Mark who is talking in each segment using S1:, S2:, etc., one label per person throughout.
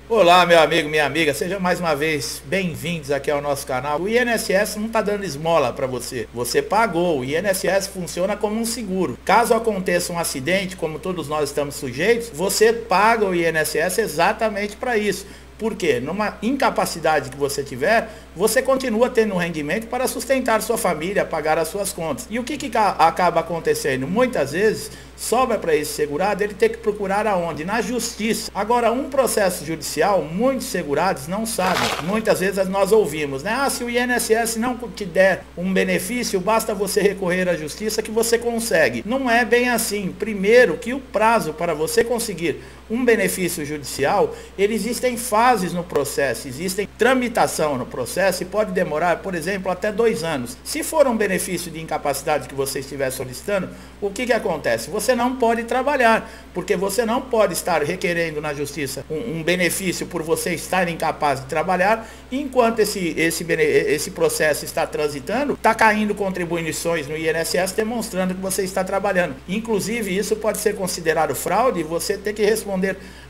S1: Olá, meu amigo, minha amiga, sejam mais uma vez bem-vindos aqui ao nosso canal. O INSS não está dando esmola para você, você pagou. O INSS funciona como um seguro. Caso aconteça um acidente, como todos nós estamos sujeitos, você paga o INSS exatamente para isso. Por quê? Numa incapacidade que você tiver, você continua tendo um rendimento para sustentar sua família, pagar as suas contas. E o que acaba acontecendo? Muitas vezes, sobra para esse segurado ele ter que procurar aonde? Na justiça. Agora, um processo judicial, muitos segurados não sabem. Muitas vezes nós ouvimos, né? Se o INSS não te der um benefício, basta você recorrer à justiça que você consegue. Não é bem assim. Primeiro, que o prazo para você conseguir um benefício judicial, existem fases no processo, existem tramitação no processo e pode demorar, por exemplo, até 2 anos. Se for um benefício de incapacidade que você estiver solicitando, o que acontece? Você não pode trabalhar, porque você não pode estar requerendo na justiça um benefício por você estar incapaz de trabalhar, enquanto esse processo está transitando, está caindo contribuições no INSS demonstrando que você está trabalhando. Inclusive, isso pode ser considerado fraude e você ter que responder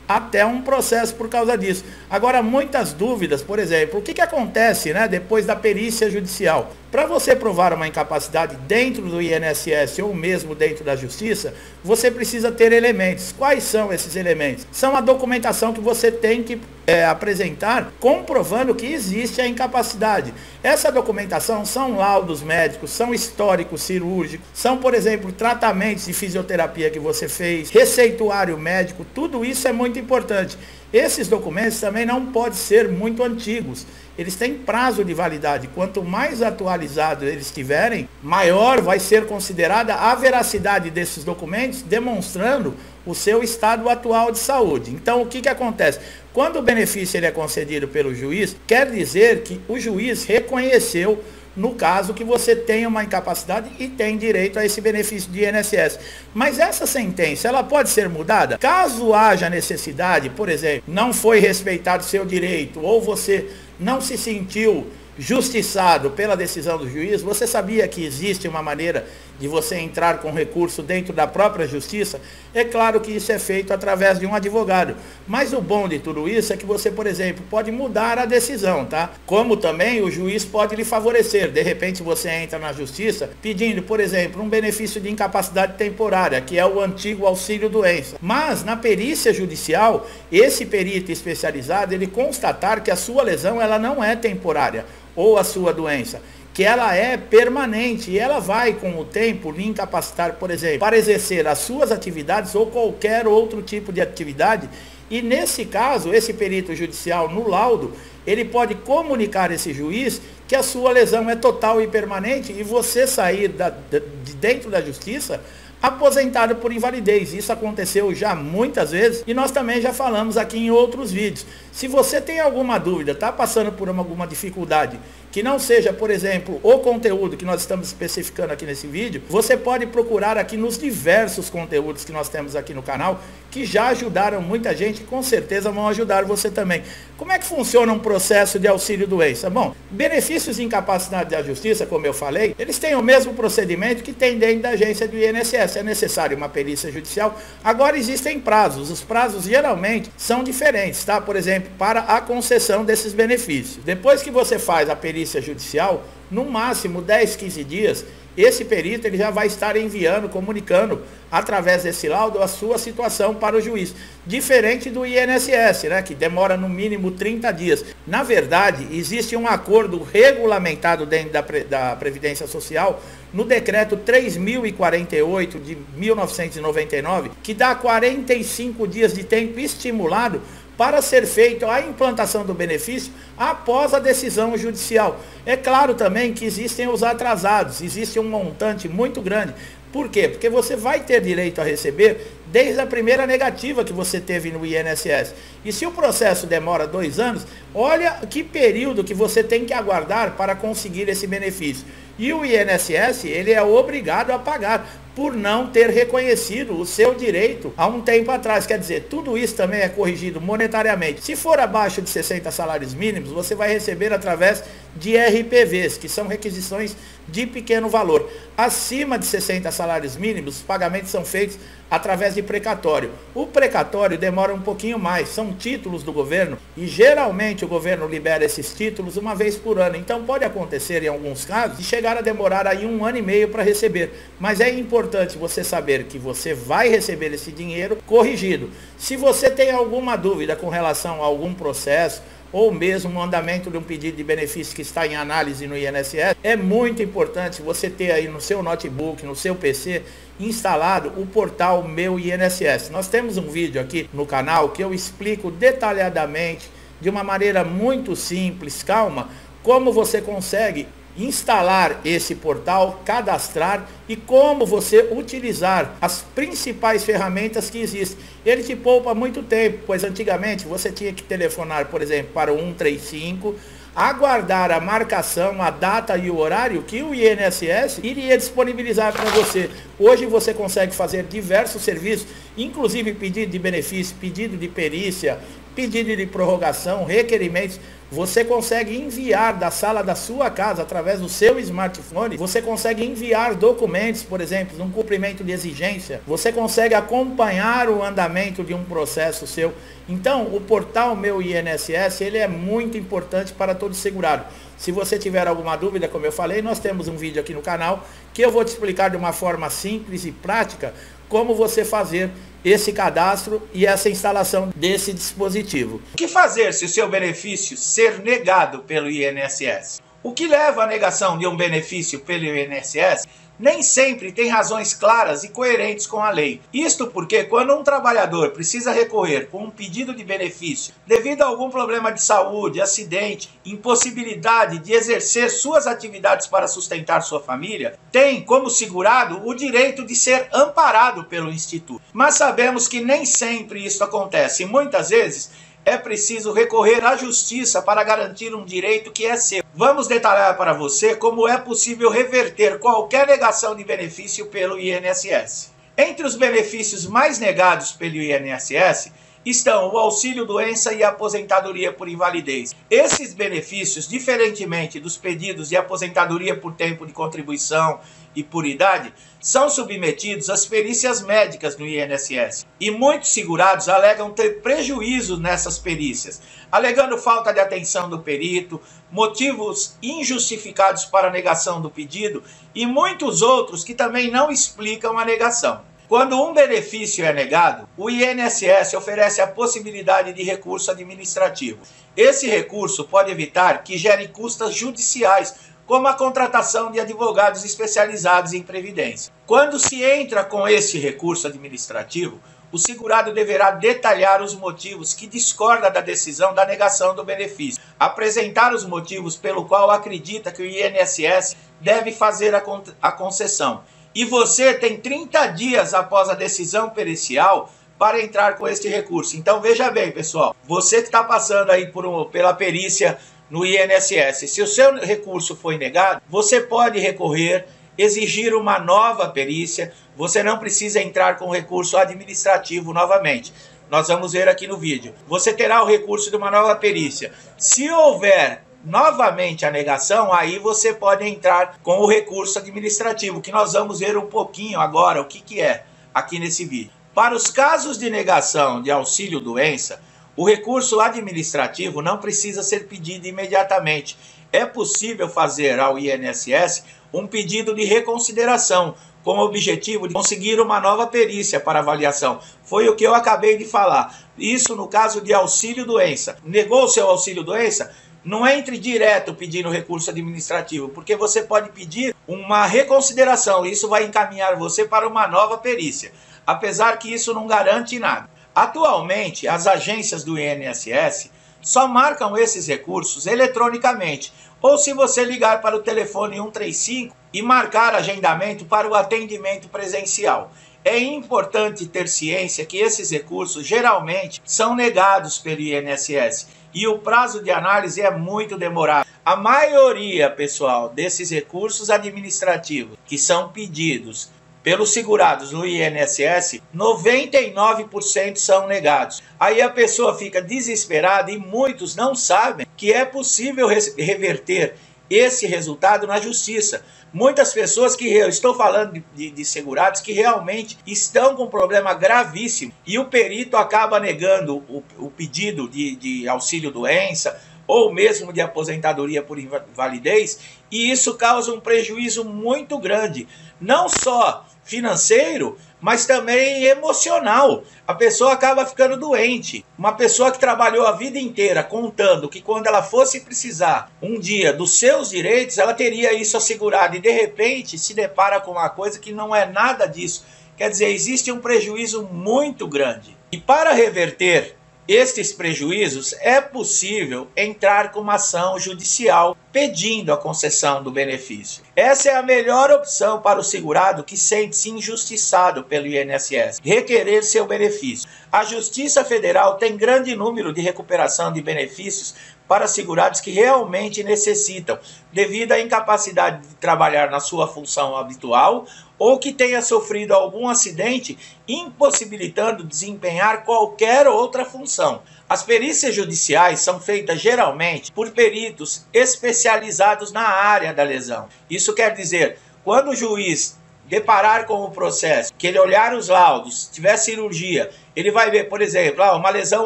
S1: até um processo por causa disso. Agora, muitas dúvidas, por exemplo, o que acontece, né, depois da perícia judicial? Para você provar uma incapacidade dentro do INSS ou mesmo dentro da justiça, você precisa ter elementos. Quais são esses elementos? São a documentação que você tem que apresentar comprovando que existe a incapacidade. Essa documentação são laudos médicos, são históricos cirúrgicos, são, por exemplo, tratamentos de fisioterapia que você fez, receituário médico, tudo isso é muito importante. Esses documentos também não podem ser muito antigos. Eles têm prazo de validade. Quanto mais atualizados eles estiverem, maior vai ser considerada a veracidade desses documentos, demonstrando o seu estado atual de saúde. Então, o que acontece? Quando o benefício ele é concedido pelo juiz, quer dizer que o juiz reconheceu, no caso, que você tem uma incapacidade e tem direito a esse benefício de INSS. Mas essa sentença, ela pode ser mudada? Caso haja necessidade, por exemplo, não foi respeitado o seu direito, ou você não se sentiu justiçado pela decisão do juiz, você sabia que existe uma maneira de você entrar com recurso dentro da própria justiça? É claro que isso é feito através de um advogado, mas o bom de tudo isso é que você, por exemplo, pode mudar a decisão, tá? Como também o juiz pode lhe favorecer. De repente você entra na justiça pedindo, por exemplo, um benefício de incapacidade temporária, que é o antigo auxílio-doença. Mas na perícia judicial, esse perito especializado, ele constatar que a sua lesão ela não é temporária, ou a sua doença, que ela é permanente e ela vai com o tempo lhe incapacitar, por exemplo, para exercer as suas atividades ou qualquer outro tipo de atividade. E nesse caso, esse perito judicial no laudo, ele pode comunicar a esse juiz que a sua lesão é total e permanente e você sair de dentro da justiça aposentado por invalidez. Isso aconteceu já muitas vezes e nós também já falamos aqui em outros vídeos. Se você tem alguma dúvida, está passando por alguma dificuldade, que não seja, por exemplo, o conteúdo que nós estamos especificando aqui nesse vídeo, você pode procurar aqui nos diversos conteúdos que nós temos aqui no canal, que já ajudaram muita gente e com certeza vão ajudar você também. Como é que funciona um processo de auxílio-doença? Bom, benefícios de incapacidade da justiça, como eu falei, eles têm o mesmo procedimento que tem dentro da agência do INSS. É necessário uma perícia judicial. Agora existem prazos. Os prazos geralmente são diferentes, tá? Por exemplo, para a concessão desses benefícios. Depois que você faz a perícia judicial, no máximo 10, 15 dias, esse perito ele já vai estar enviando, comunicando através desse laudo a sua situação para o juiz. Diferente do INSS, né, que demora no mínimo 30 dias. Na verdade, existe um acordo regulamentado dentro da Previdência Social, no decreto 3.048 de 1999, que dá 45 dias de tempo estimulado para ser feita a implantação do benefício após a decisão judicial. É claro também que existem os atrasados, existe um montante muito grande. Por quê? Porque você vai ter direito a receber desde a primeira negativa que você teve no INSS. E se o processo demora 2 anos, olha que período que você tem que aguardar para conseguir esse benefício. E o INSS, ele é obrigado a pagar por não ter reconhecido o seu direito há um tempo atrás. Quer dizer, tudo isso também é corrigido monetariamente. Se for abaixo de 60 salários mínimos, você vai receber através de RPVs, que são requisições de pequeno valor. Acima de 60 salários mínimos, os pagamentos são feitos através de precatório. O precatório demora um pouquinho mais, são títulos do governo e geralmente o governo libera esses títulos uma vez por ano. Então pode acontecer em alguns casos de chegar a demorar aí 1 ano e meio para receber. Mas é importante você saber que você vai receber esse dinheiro corrigido. Se você tem alguma dúvida com relação a algum processo, ou mesmo o andamento de um pedido de benefício que está em análise no INSS, é muito importante você ter aí no seu notebook, no seu PC, instalado o portal Meu INSS. Nós temos um vídeo aqui no canal que eu explico detalhadamente, de uma maneira muito simples, calma, como você consegue instalar esse portal, cadastrar e como você utilizar as principais ferramentas que existem. Ele te poupa muito tempo, pois antigamente você tinha que telefonar, por exemplo, para o 135, aguardar a marcação, a data e o horário que o INSS iria disponibilizar para você. Hoje você consegue fazer diversos serviços, inclusive pedido de benefício, pedido de perícia, pedido de prorrogação, requerimentos. Você consegue enviar da sala da sua casa, através do seu smartphone, você consegue enviar documentos, por exemplo, um cumprimento de exigência, você consegue acompanhar o andamento de um processo seu. Então, o portal Meu INSS, ele é muito importante para todo segurado. Se você tiver alguma dúvida, como eu falei, nós temos um vídeo aqui no canal, que eu vou te explicar de uma forma simples e prática, como você fazer esse cadastro e essa instalação desse dispositivo.
S2: O que fazer se o seu benefício ser negado pelo INSS? O que leva à negação de um benefício pelo INSS nem sempre tem razões claras e coerentes com a lei. Isto porque quando um trabalhador precisa recorrer com um pedido de benefício devido a algum problema de saúde, acidente, impossibilidade de exercer suas atividades para sustentar sua família, tem como segurado o direito de ser amparado pelo Instituto. Mas sabemos que nem sempre isso acontece e muitas vezes é preciso recorrer à justiça para garantir um direito que é seu. Vamos detalhar para você como é possível reverter qualquer negação de benefício pelo INSS. Entre os benefícios mais negados pelo INSS estão o auxílio-doença e a aposentadoria por invalidez. Esses benefícios, diferentemente dos pedidos de aposentadoria por tempo de contribuição e por idade, são submetidos às perícias médicas no INSS. E muitos segurados alegam ter prejuízo nessas perícias, alegando falta de atenção do perito, motivos injustificados para a negação do pedido e muitos outros que também não explicam a negação. Quando um benefício é negado, o INSS oferece a possibilidade de recurso administrativo. Esse recurso pode evitar que gere custas judiciais, como a contratação de advogados especializados em previdência. Quando se entra com esse recurso administrativo, o segurado deverá detalhar os motivos que discorda da decisão da negação do benefício, apresentar os motivos pelo qual acredita que o INSS deve fazer a concessão. E você tem 30 dias após a decisão pericial para entrar com este recurso. Então veja bem, pessoal, você que está passando aí pela perícia no INSS, se o seu recurso foi negado, você pode recorrer, exigir uma nova perícia, você não precisa entrar com recurso administrativo novamente. Nós vamos ver aqui no vídeo. Você terá o recurso de uma nova perícia. Se houver novamente a negação, aí você pode entrar com o recurso administrativo, que nós vamos ver um pouquinho agora o que é aqui nesse vídeo. Para os casos de negação de auxílio-doença, o recurso administrativo não precisa ser pedido imediatamente. É possível fazer ao INSS um pedido de reconsideração, com o objetivo de conseguir uma nova perícia para avaliação. Foi o que eu acabei de falar. Isso no caso de auxílio-doença. Negou o seu auxílio-doença? Não entre direto pedindo recurso administrativo, porque você pode pedir uma reconsideração. Isso vai encaminhar você para uma nova perícia, apesar que isso não garante nada. Atualmente, as agências do INSS só marcam esses recursos eletronicamente, ou se você ligar para o telefone 135 e marcar agendamento para o atendimento presencial. É importante ter ciência que esses recursos geralmente são negados pelo INSS e o prazo de análise é muito demorado. A maioria, pessoal, desses recursos administrativos que são pedidos pelos segurados no INSS, 99% são negados. Aí a pessoa fica desesperada e muitos não sabem que é possível reverter esse resultado na justiça. Muitas pessoas que eu estou falando de segurados que realmente estão com um problema gravíssimo e o perito acaba negando o pedido de auxílio-doença ou mesmo de aposentadoria por invalidez, e isso causa um prejuízo muito grande, não só financeiro, mas também emocional. A pessoa acaba ficando doente. Uma pessoa que trabalhou a vida inteira contando que quando ela fosse precisar um dia dos seus direitos, ela teria isso assegurado e de repente se depara com uma coisa que não é nada disso. Quer dizer, existe um prejuízo muito grande. E para reverter estes prejuízos, é possível entrar com uma ação judicial pedindo a concessão do benefício. Essa é a melhor opção para o segurado que sente-se injustiçado pelo INSS, requerer seu benefício. A Justiça Federal tem grande número de recuperação de benefícios para segurados que realmente necessitam, devido à incapacidade de trabalhar na sua função habitual ou que tenha sofrido algum acidente impossibilitando desempenhar qualquer outra função. As perícias judiciais são feitas geralmente por peritos especializados na área da lesão. Isso quer dizer, quando o juiz deparar com o processo, que ele olhar os laudos, tiver cirurgia, ele vai ver, por exemplo, uma lesão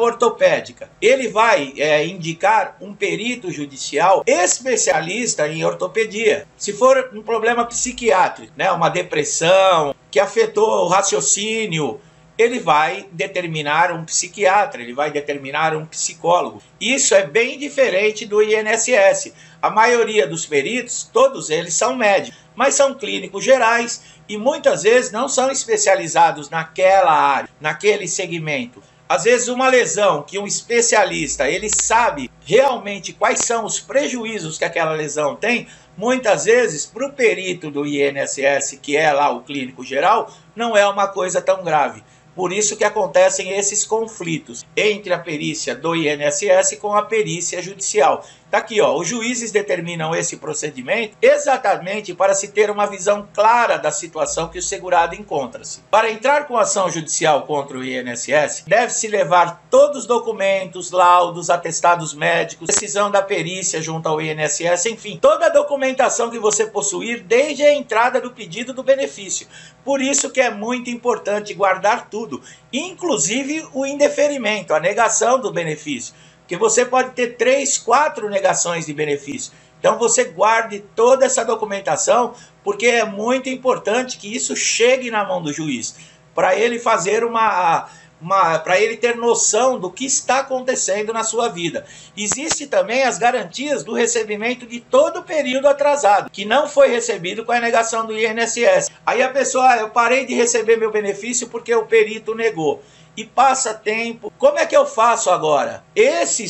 S2: ortopédica. Ele vai indicar um perito judicial especialista em ortopedia. Se for um problema psiquiátrico, uma depressão que afetou o raciocínio, ele vai determinar um psiquiatra, ele vai determinar um psicólogo. Isso é bem diferente do INSS. A maioria dos peritos, todos eles são médicos, mas são clínicos gerais e muitas vezes não são especializados naquela área, naquele segmento. Às vezes uma lesão que um especialista, ele sabe realmente quais são os prejuízos que aquela lesão tem, muitas vezes para o perito do INSS, que é lá o clínico geral, não é uma coisa tão grave. Por isso que acontecem esses conflitos entre a perícia do INSS com a perícia judicial. Está aqui, os juízes determinam esse procedimento exatamente para se ter uma visão clara da situação que o segurado encontra-se. Para entrar com ação judicial contra o INSS, deve-se levar todos os documentos, laudos, atestados médicos, decisão da perícia junto ao INSS, enfim, toda a documentação que você possuir desde a entrada do pedido do benefício. Por isso que é muito importante guardar tudo, inclusive o indeferimento, a negação do benefício. Que você pode ter 3, 4 negações de benefício. Então você guarde toda essa documentação, porque é muito importante que isso chegue na mão do juiz, para ele fazer para ele ter noção do que está acontecendo na sua vida. Existe também as garantias do recebimento de todo o período atrasado, que não foi recebido com a negação do INSS. Aí a pessoa, eu parei de receber meu benefício porque o perito negou. E passa tempo. Como é que eu faço agora? Essa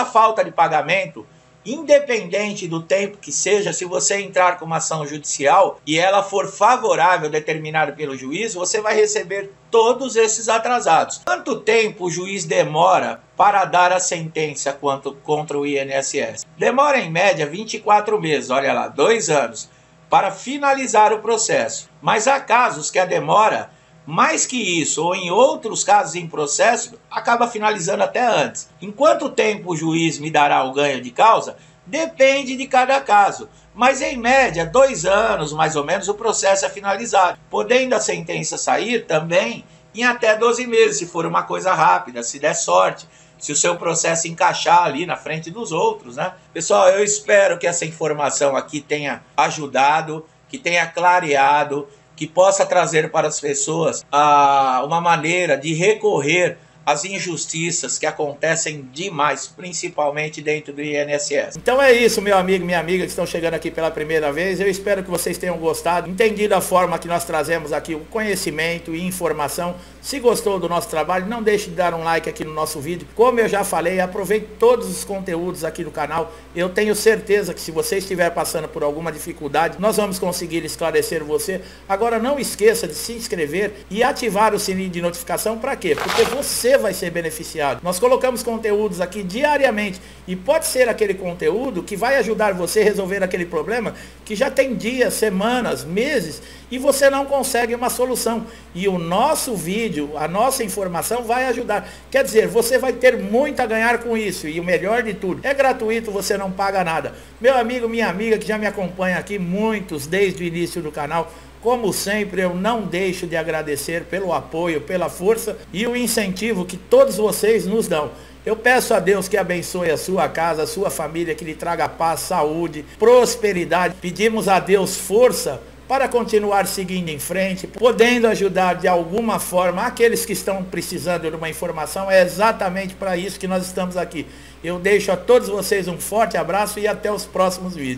S2: falta de pagamento, independente do tempo que seja, se você entrar com uma ação judicial e ela for favorável, determinada pelo juiz, você vai receber todos esses atrasados. Quanto tempo o juiz demora para dar a sentença contra o INSS? Demora em média 24 meses, olha lá, 2 anos, para finalizar o processo. Mas há casos que a demora mais que isso, ou em outros casos em processo, acaba finalizando até antes. Em quanto tempo o juiz me dará o ganho de causa? Depende de cada caso. Mas em média, 2 anos mais ou menos, o processo é finalizado. Podendo a sentença sair também em até 12 meses, se for uma coisa rápida, se der sorte. Se o seu processo encaixar ali na frente dos outros, né? Pessoal, eu espero que essa informação aqui tenha ajudado, que tenha clareado, que possa trazer para as pessoas uma maneira de recorrer às injustiças que acontecem demais, principalmente dentro do INSS.
S1: Então é isso, meu amigo, minha amiga que estão chegando aqui pela primeira vez. Eu espero que vocês tenham gostado, entendido a forma que nós trazemos aqui o conhecimento e informação. Se gostou do nosso trabalho, não deixe de dar um like aqui no nosso vídeo. Como eu já falei, aproveite todos os conteúdos aqui do canal. Eu tenho certeza que se você estiver passando por alguma dificuldade, nós vamos conseguir esclarecer você. Agora não esqueça de se inscrever e ativar o sininho de notificação. Para quê? Porque você vai ser beneficiado. Nós colocamos conteúdos aqui diariamente e pode ser aquele conteúdo que vai ajudar você a resolver aquele problema que já tem dias, semanas, meses e você não consegue uma solução. E o nosso vídeo vídeo, a nossa informação vai ajudar. Quer dizer, você vai ter muito a ganhar com isso. E o melhor de tudo, é gratuito, você não paga nada. Meu amigo, minha amiga que já me acompanha aqui, muitos desde o início do canal, como sempre, eu não deixo de agradecer pelo apoio, pela força e o incentivo que todos vocês nos dão. Eu peço a Deus que abençoe a sua casa, a sua família, que lhe traga paz, saúde, prosperidade. Pedimos a Deus força para continuar seguindo em frente, podendo ajudar de alguma forma aqueles que estão precisando de uma informação. É exatamente para isso que nós estamos aqui. Eu deixo a todos vocês um forte abraço e até os próximos vídeos.